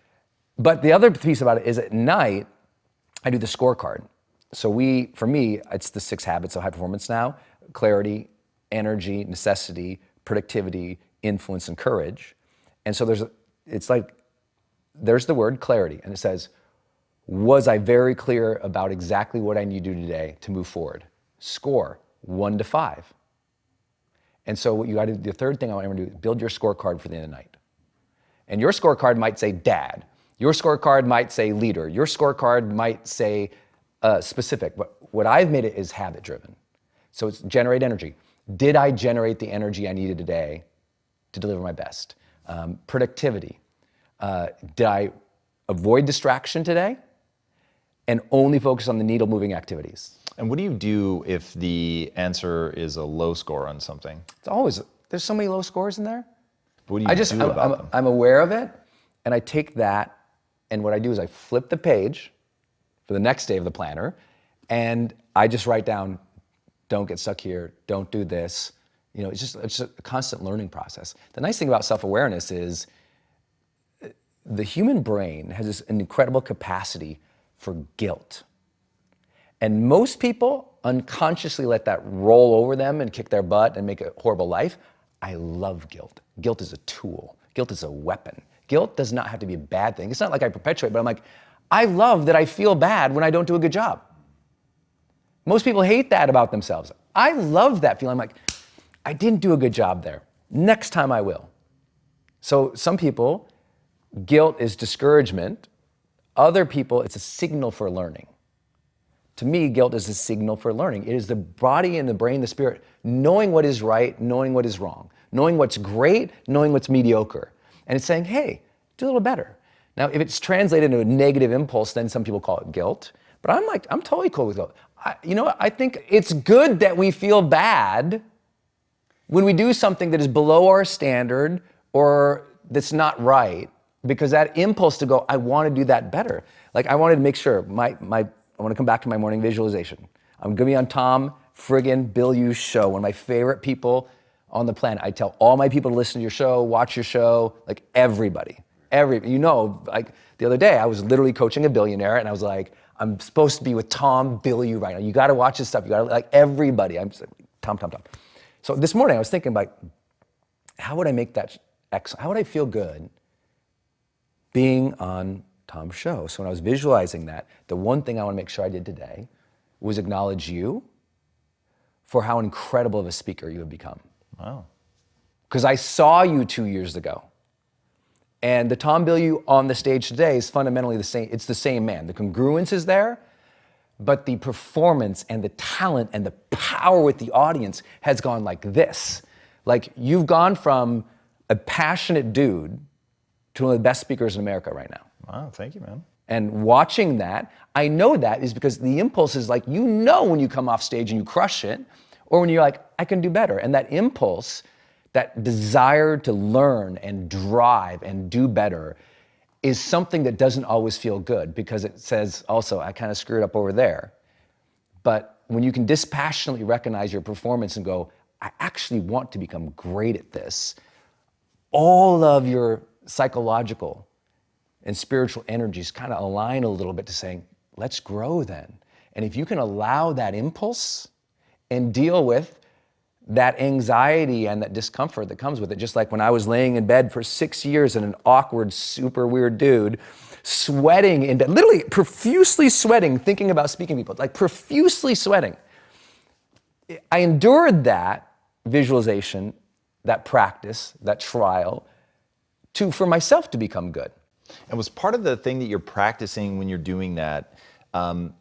But the other piece about it is at night, I do the scorecard. So for me, it's the 6 habits of high performance now: clarity, energy, necessity, productivity, influence, and courage. And so there's the word clarity, and it says, was I very clear about exactly what I need to do today to move forward? Score 1 to 5. And so what you got to do, the third thing I want everyone to do is build your scorecard for the end of the night. And your scorecard might say dad. Your scorecard might say leader. Your scorecard might say specific. But what I've made it is habit driven. So it's generate energy. Did I generate the energy I needed today to deliver my best? Productivity. Did I avoid distraction today and only focus on the needle moving activities? And what do you do if the answer is a low score on something? There's so many low scores in there. What do you do about them? I'm aware of it, and I take that, and what I do is I flip the page for the next day of the planner, and I just write down, don't get stuck here, don't do this. It's just a constant learning process. The nice thing about self-awareness is the human brain has an incredible capacity for guilt. And most people unconsciously let that roll over them and kick their butt and make a horrible life. I love guilt. Guilt is a tool. Guilt is a weapon. Guilt does not have to be a bad thing. It's not like I perpetuate, but I'm like, I love that I feel bad when I don't do a good job. Most people hate that about themselves. I love that feeling. I'm like, I didn't do a good job there. Next time I will. So some people, guilt is discouragement. Other people, it's a signal for learning. To me, guilt is a signal for learning. It is the body and the brain, the spirit, knowing what is right, knowing what is wrong, knowing what's great, knowing what's mediocre. And it's saying, hey, do a little better. Now, if it's translated into a negative impulse, then some people call it guilt. But I'm totally cool with guilt. I think it's good that we feel bad when we do something that is below our standard or that's not right, because that impulse to go, I want to do that better. Like I wanted to make sure I want to come back to my morning visualization. I'm going to be on Tom friggin' Bilyeu's show, one of my favorite people on the planet. I tell all my people to listen to your show, watch your show, like everybody. Like the other day, I was literally coaching a billionaire and I was like, I'm supposed to be with Tom Bilyeu right now. You got to watch his stuff. You got to, like everybody. I'm just like, Tom. So this morning I was thinking like, how would I make that excellent? How would I feel good being on Tom's show? So when I was visualizing that, the one thing I want to make sure I did today was acknowledge you for how incredible of a speaker you have become. Wow. Because I saw you 2 years ago. And the Tom Bilyeu on the stage today is fundamentally the same. It's the same man. The congruence is there, but the performance and the talent and the power with the audience has gone like this. Like you've gone from a passionate dude to one of the best speakers in America right now. Wow, thank you, man. And watching that, I know that is because the impulse is like, when you come off stage and you crush it, or when you're like, I can do better. And that impulse, that desire to learn and drive and do better is something that doesn't always feel good because it says also, I kind of screwed up over there. But when you can dispassionately recognize your performance and go, I actually want to become great at this, all of your psychological and spiritual energies kind of align a little bit to saying, let's grow then. And if you can allow that impulse and deal with that anxiety and that discomfort that comes with it, just like when I was laying in bed for 6 years and an awkward, super weird dude, sweating, and literally profusely sweating, thinking about speaking to people, like profusely sweating. I endured that visualization, that practice, that trial, for myself to become good. And was part of the thing that you're practicing when you're doing that,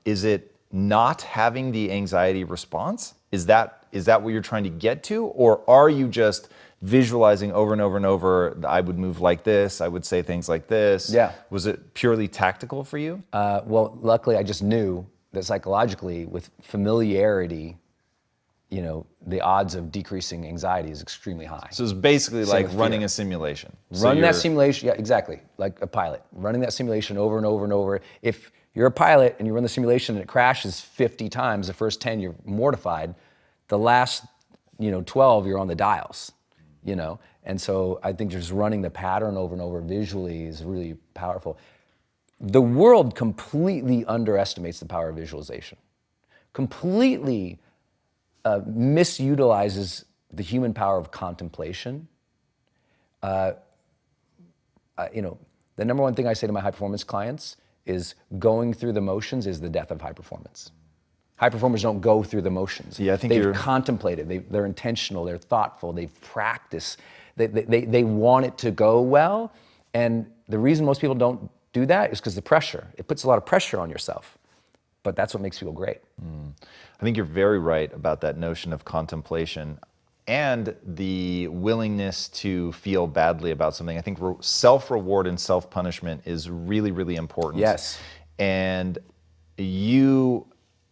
is it not having the anxiety response? Is that what you're trying to get to? Or are you just visualizing over and over and over, I would move like this, I would say things like this? Yeah. Was it purely tactical for you? Well, luckily I just knew that psychologically with familiarity, the odds of decreasing anxiety is extremely high. So it's basically Same like with running fear. a simulation. Running that simulation, yeah, exactly, like a pilot. Running that simulation over and over and over. If you're a pilot and you run the simulation and it crashes 50 times, the first 10 you're mortified, the last 12 you're on the dials, And so I think just running the pattern over and over visually is really powerful. The world completely underestimates the power of visualization. Completely misutilizes the human power of contemplation. The number one thing I say to my high performance clients is going through the motions is the death of high performance. High performers don't go through the motions. Yeah, I think they've contemplated, they're intentional, they're thoughtful, they've practiced, they want it to go well. And the reason most people don't do that is because the pressure. It puts a lot of pressure on yourself. But that's what makes people great. I think you're very right about that notion of contemplation and the willingness to feel badly about something. I think self-reward and self-punishment is really, really important. Yes. And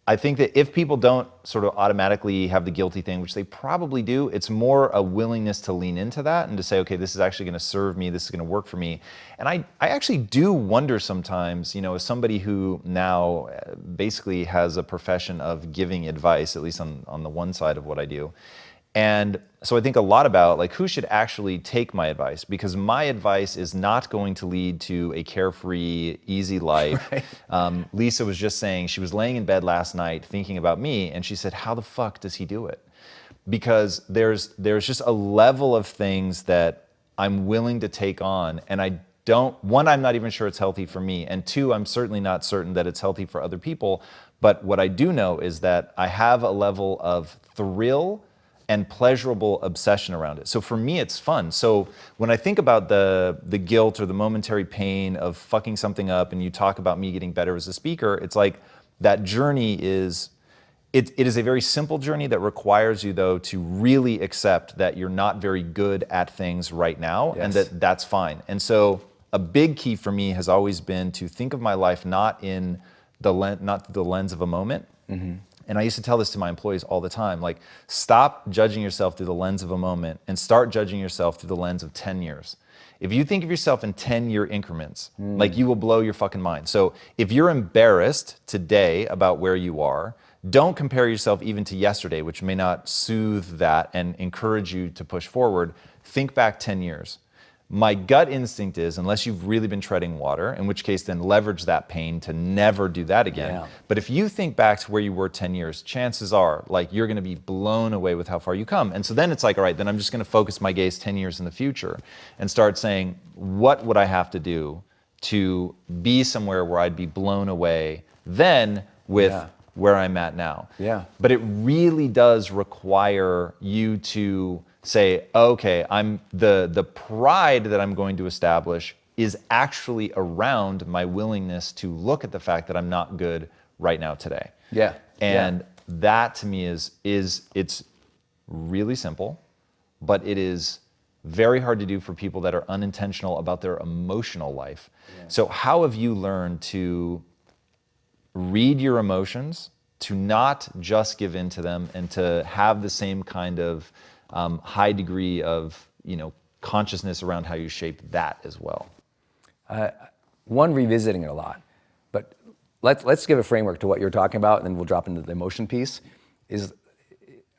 I think that if people don't sort of automatically have the guilty thing, which they probably do, it's more a willingness to lean into that and to say, okay, this is actually going to serve me, this is going to work for me. And I actually do wonder sometimes, as somebody who now basically has a profession of giving advice, at least on the one side of what I do. And so I think a lot about like who should actually take my advice, because my advice is not going to lead to a carefree, easy life. Right. Lisa was just saying she was laying in bed last night thinking about me, and she said, how the fuck does he do it? Because there's just a level of things that I'm willing to take on, and I'm not even sure it's healthy for me, and two, I'm certainly not certain that it's healthy for other people. But what I do know is that I have a level of thrill and pleasurable obsession around it. So for me, it's fun. So when I think about the guilt or the momentary pain of fucking something up, and you talk about me getting better as a speaker, it's like that journey is, it is a very simple journey that requires you though to really accept that you're not very good at things right now. Yes. And that's fine. And so a big key for me has always been to think of my life not through the lens of a moment. Mm-hmm. And I used to tell this to my employees all the time, like, stop judging yourself through the lens of a moment and start judging yourself through the lens of 10 years. If you think of yourself in 10-year increments, like, you will blow your fucking mind. So if you're embarrassed today about where you are, don't compare yourself even to yesterday, which may not soothe that and encourage you to push forward. Think back 10 years. My gut instinct is, unless you've really been treading water, in which case then leverage that pain to never do that again. Yeah. But if you think back to where you were 10 years, chances are like you're gonna be blown away with how far you come. And so then it's like, all right, then I'm just gonna focus my gaze 10 years in the future and start saying, what would I have to do to be somewhere where I'd be blown away then with where I'm at now? Yeah. But it really does require you to say, okay, the pride that I'm going to establish is actually around my willingness to look at the fact that I'm not good right now today. Yeah. And that to me is it's really simple, but it is very hard to do for people that are unintentional about their emotional life. Yeah. So how have you learned to read your emotions, to not just give in to them, and to have the same kind of high degree of consciousness around how you shape that as well? One, revisiting it a lot, but let's give a framework to what you're talking about, and then we'll drop into the emotion piece.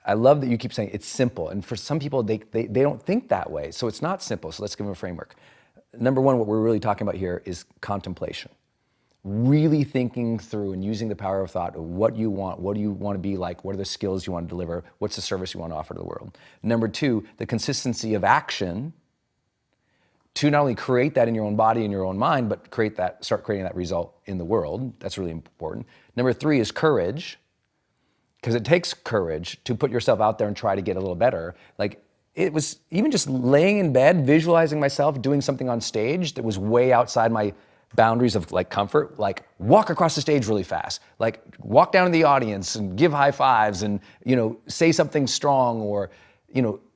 I love that you keep saying it's simple, and for some people they don't think that way, so it's not simple. So let's give them a framework. Number one, what we're really talking about here is contemplation. Really thinking through and using the power of thought of what you want to be like, what are the skills you want to deliver, what's the service you want to offer to the world. Number two, the consistency of action to not only create that in your own body and your own mind, but start creating that result in the world. That's really important. Number three is courage. because it takes courage to put yourself out there and try to get a little better. Like, it was even just laying in bed, visualizing myself doing something on stage that was way outside my boundaries of like comfort, like walk across the stage really fast, like walk down to the audience and give high fives and, say something strong or,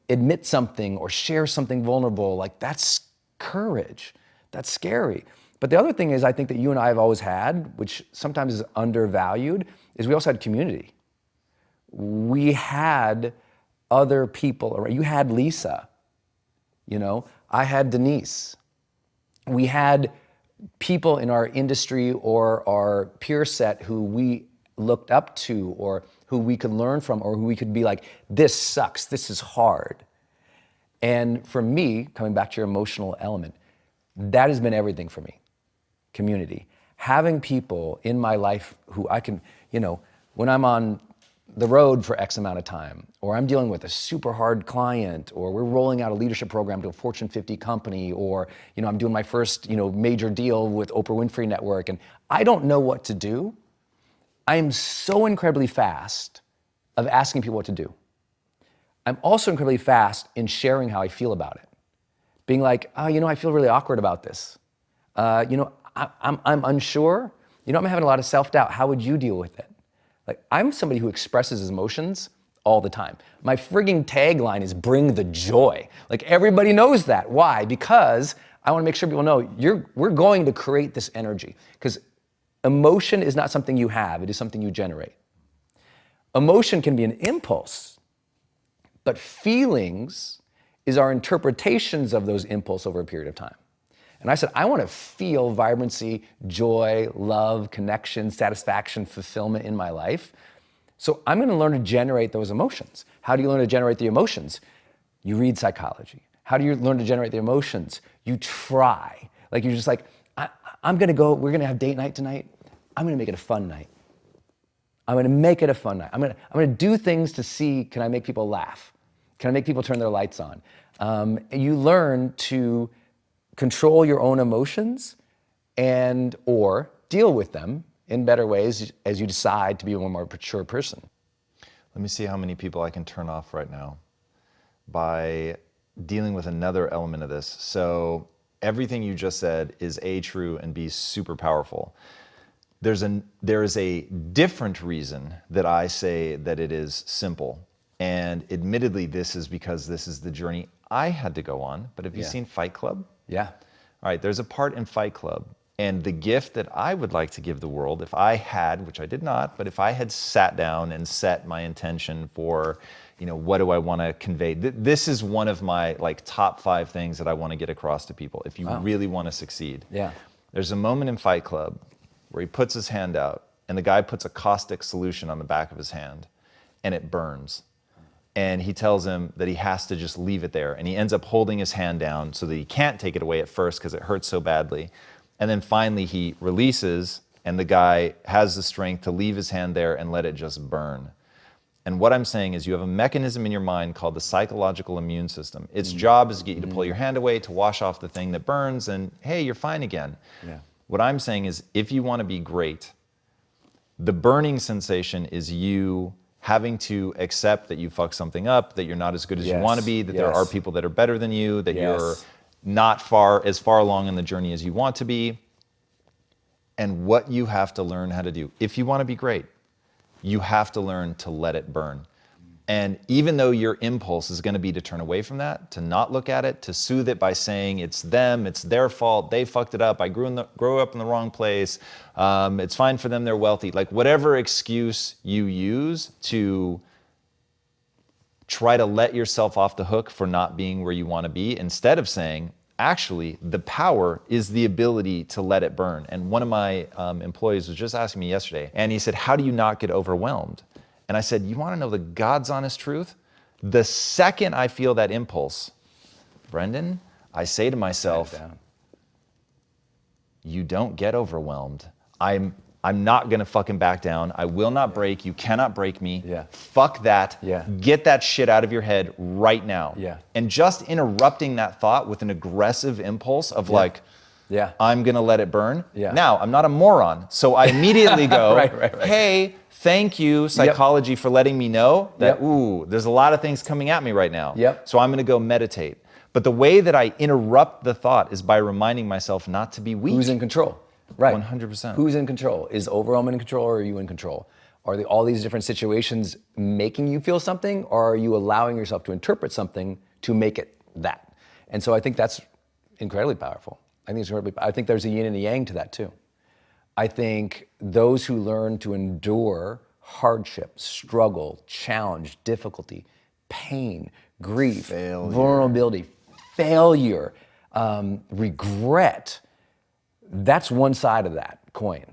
admit something or share something vulnerable. Like, that's courage. That's scary. But the other thing is, I think that you and I have always had, which sometimes is undervalued, is we also had community. We had other people. You had Lisa, I had Denise. We had people in our industry or our peer set who we looked up to or who we could learn from or who we could be like, this sucks, this is hard. And for me, coming back to your emotional element, that has been everything for me, community. Having people in my life who I can, when I'm on the road for X amount of time, or I'm dealing with a super hard client, or we're rolling out a leadership program to a Fortune 50 company, or I'm doing my first major deal with Oprah Winfrey Network, and I don't know what to do. I am so incredibly fast of asking people what to do. I'm also incredibly fast in sharing how I feel about it. Being like, I feel really awkward about this. I'm unsure. I'm having a lot of self-doubt. How would you deal with it? Like, I'm somebody who expresses his emotions all the time. My frigging tagline is bring the joy. Like, everybody knows that. Why? Because I want to make sure people know we're going to create this energy. Because emotion is not something you have, it is something you generate. Emotion can be an impulse, but feelings is our interpretations of those impulses over a period of time. And I said, I want to feel vibrancy, joy, love, connection, satisfaction, fulfillment in my life. So I'm going to learn to generate those emotions. How do you learn to generate the emotions? You read psychology. How do you learn to generate the emotions? You try. Like, you're just like, I'm going to go, we're going to have date night tonight. I'm going to make it a fun night. I'm going to make it a fun night. I'm going to do things to see, can I make people laugh? Can I make people turn their lights on? You learn to control your own emotions and or deal with them in better ways as you decide to be a more mature person. Let me see how many people I can turn off right now by dealing with another element of this. So everything you just said is A, true, and B, super powerful. There is a different reason that I say that it is simple. And admittedly, this is because this is the journey I had to go on. But have you seen Fight Club? Yeah. All right, there's a part in Fight Club, and the gift that I would like to give the world, if I had, which I did not, but if I had sat down and set my intention for, what do I want to convey? This is one of my top 5 things that I want to get across to people if you really want to succeed. Yeah. There's a moment in Fight Club where he puts his hand out, and the guy puts a caustic solution on the back of his hand, and it burns. And he tells him that he has to just leave it there. And he ends up holding his hand down so that he can't take it away at first because it hurts so badly. And then finally he releases, and the guy has the strength to leave his hand there and let it just burn. And what I'm saying is you have a mechanism in your mind called the psychological immune system. Its job is to get you to pull your hand away, to wash off the thing that burns, and hey, you're fine again. Yeah. What I'm saying is if you want to be great, the burning sensation is you having to accept that you fucked something up, that you're not as good as you want to be, that there are people that are better than you, that you're not as far along in the journey as you want to be. And what you have to learn how to do, if you want to be great, you have to learn to let it burn. And even though your impulse is going to be to turn away from that, to not look at it, to soothe it by saying it's them, it's their fault, they fucked it up, I grew up in the wrong place, it's fine for them, they're wealthy. Like whatever excuse you use to try to let yourself off the hook for not being where you want to be, instead of saying, actually, the power is the ability to let it burn. And one of my employees was just asking me yesterday, and he said, how do you not get overwhelmed? And I said, you want to know the God's honest truth? The second I feel that impulse, Brendon, I say to myself, you don't get overwhelmed. I'm not going to fucking back down. I will not break. You cannot break me. Fuck that. Get that shit out of your head right now. And just interrupting that thought with an aggressive impulse of I'm going to let it burn. Now, I'm not a moron. So I immediately go, hey, thank you, psychology, for letting me know that, ooh, there's a lot of things coming at me right now. Yep. So I'm going to go meditate. But the way that I interrupt the thought is by reminding myself not to be weak. Who's in control? Right. 100%. Who's in control? Is overwhelm in control, or are you in control? Are all these different situations making you feel something, or are you allowing yourself to interpret something to make it that? And so I think that's incredibly powerful. I think there's a yin and a yang to that too. I think those who learn to endure hardship, struggle, challenge, difficulty, pain, grief, vulnerability, failure, regret, that's one side of that coin.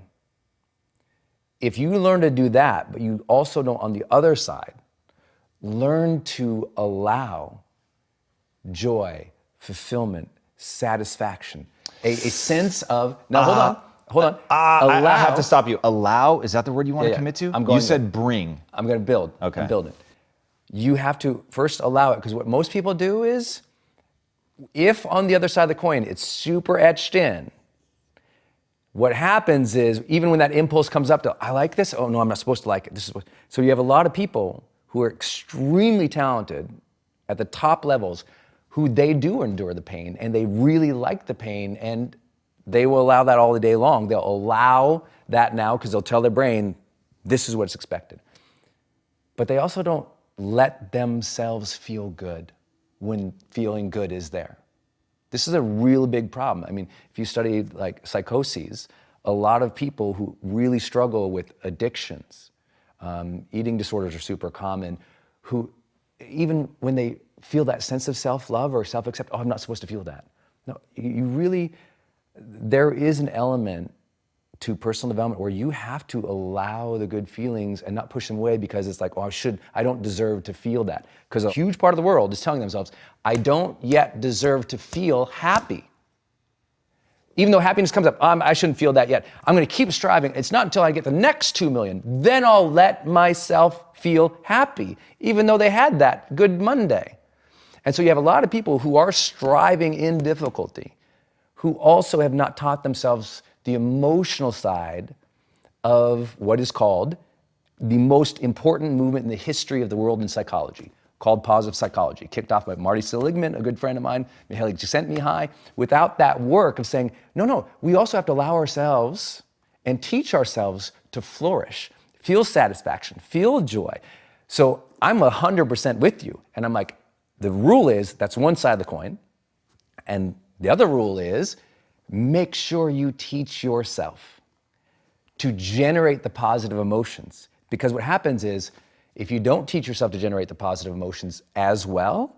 If you learn to do that, but you also don't, on the other side, learn to allow joy, fulfillment, satisfaction, a sense of, now hold on. I have to stop you. Allow, is that the word you want to commit to? I'm going you said bring. I'm going to build. Okay. I'm building. You have to first allow it, because what most people do is, if on the other side of the coin it's super etched in, what happens is, even when that impulse comes up to, I like this, oh no, I'm not supposed to like it. So you have a lot of people who are extremely talented at the top levels, who they do endure the pain, and they really like the pain, and they will allow that all the day long. They'll allow that now because they'll tell their brain, this is what's expected. But they also don't let themselves feel good when feeling good is there. This is a real big problem. I mean, if you study like psychoses, a lot of people who really struggle with addictions, eating disorders are super common, who even when they feel that sense of self-love or self-accept, oh, I'm not supposed to feel that. No, you really, there is an element to personal development where you have to allow the good feelings and not push them away because it's like, oh, I don't deserve to feel that. Because a huge part of the world is telling themselves, I don't yet deserve to feel happy. Even though happiness comes up, I shouldn't feel that yet. I'm going to keep striving. It's not until I get the next 2 million, then I'll let myself feel happy, even though they had that good Monday. And so you have a lot of people who are striving in difficulty, who also have not taught themselves the emotional side of what is called the most important movement in the history of the world in psychology, called positive psychology, kicked off by Marty Seligman, a good friend of mine, Mihaly Csikszentmihalyi. Without that work of saying, no, we also have to allow ourselves and teach ourselves to flourish, feel satisfaction, feel joy. So I'm 100% with you. And I'm like, the rule is, that's one side of the coin. And the other rule is, make sure you teach yourself to generate the positive emotions. Because what happens is, if you don't teach yourself to generate the positive emotions as well,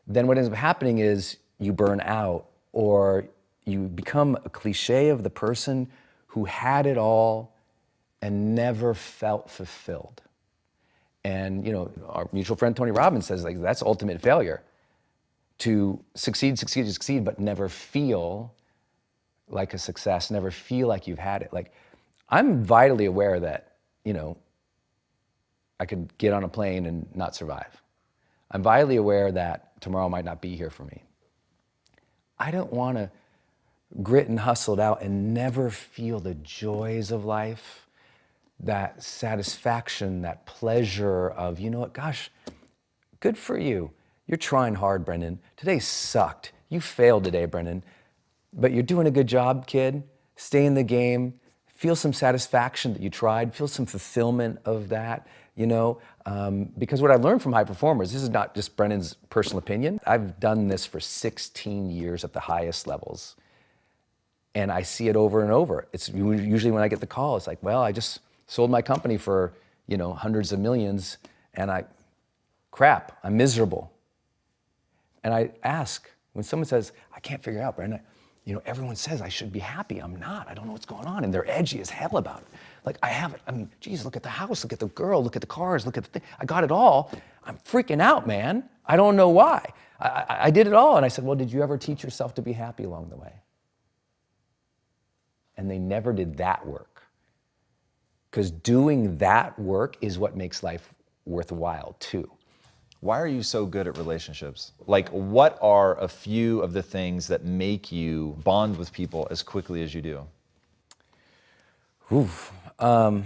then what ends up happening is you burn out, or you become a cliche of the person who had it all and never felt fulfilled. And our mutual friend Tony Robbins says, like, that's ultimate failure. To succeed, but never feel like a success, never feel like you've had it. Like, I'm vitally aware that, I could get on a plane and not survive. I'm vitally aware that tomorrow might not be here for me. I don't want to grit and hustle it out and never feel the joys of life, that satisfaction, that pleasure of, you know what, gosh, good for you. You're trying hard, Brendon. Today sucked. You failed today, Brendon. But you're doing a good job, kid. Stay in the game. Feel some satisfaction that you tried. Feel some fulfillment of that, because what I've learned from high performers, this is not just Brendon's personal opinion. I've done this for 16 years at the highest levels. And I see it over and over. It's usually when I get the call, it's like, well, I just sold my company for, hundreds of millions, and I'm miserable. And I ask, when someone says, I can't figure out, Brendon, everyone says I should be happy. I'm not. I don't know what's going on. And they're edgy as hell about it. Like, I have it. I mean, geez, look at the house, look at the girl, look at the cars, look at the thing. I got it all. I'm freaking out, man. I don't know why. I did it all. And I said, well, did you ever teach yourself to be happy along the way? And they never did that work. Because doing that work is what makes life worthwhile, too. Why are you so good at relationships? Like, what are a few of the things that make you bond with people as quickly as you do? I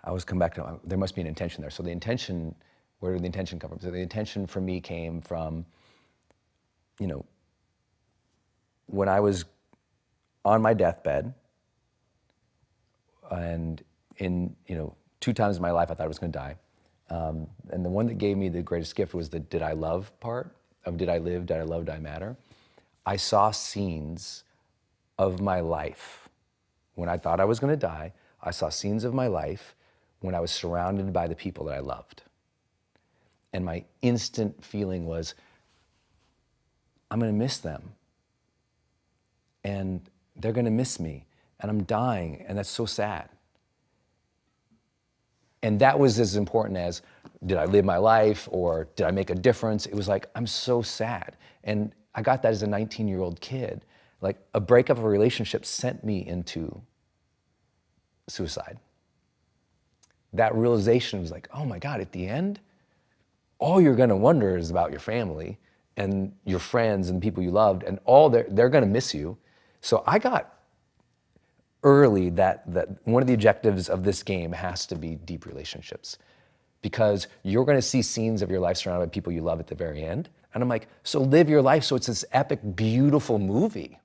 I always come back to, there must be an intention there. So the intention, where did the intention come from? So the intention for me came from, you know, when I was on my deathbed, and in, you know, 2 times in my life I thought I was going to die. And the one that gave me the greatest gift was the did I love part of did I live, did I love, did I matter? I saw scenes of my life when I thought I was going to die. I saw scenes of my life when I was surrounded by the people that I loved. And my instant feeling was, I'm going to miss them. And they're going to miss me. And I'm dying, and that's so sad. And that was as important as, did I live my life, or did I make a difference? It was like, I'm so sad. And I got that as a 19-year-old kid. Like, a breakup of a relationship sent me into suicide. That realization was like, oh my God, at the end, all you're gonna wonder is about your family and your friends and the people you loved, and all they're gonna miss you. So I got early that one of the objectives of this game has to be deep relationships, because you're going to see scenes of your life surrounded by people you love at the very end. And I'm like, so live your life so it's this epic, beautiful movie.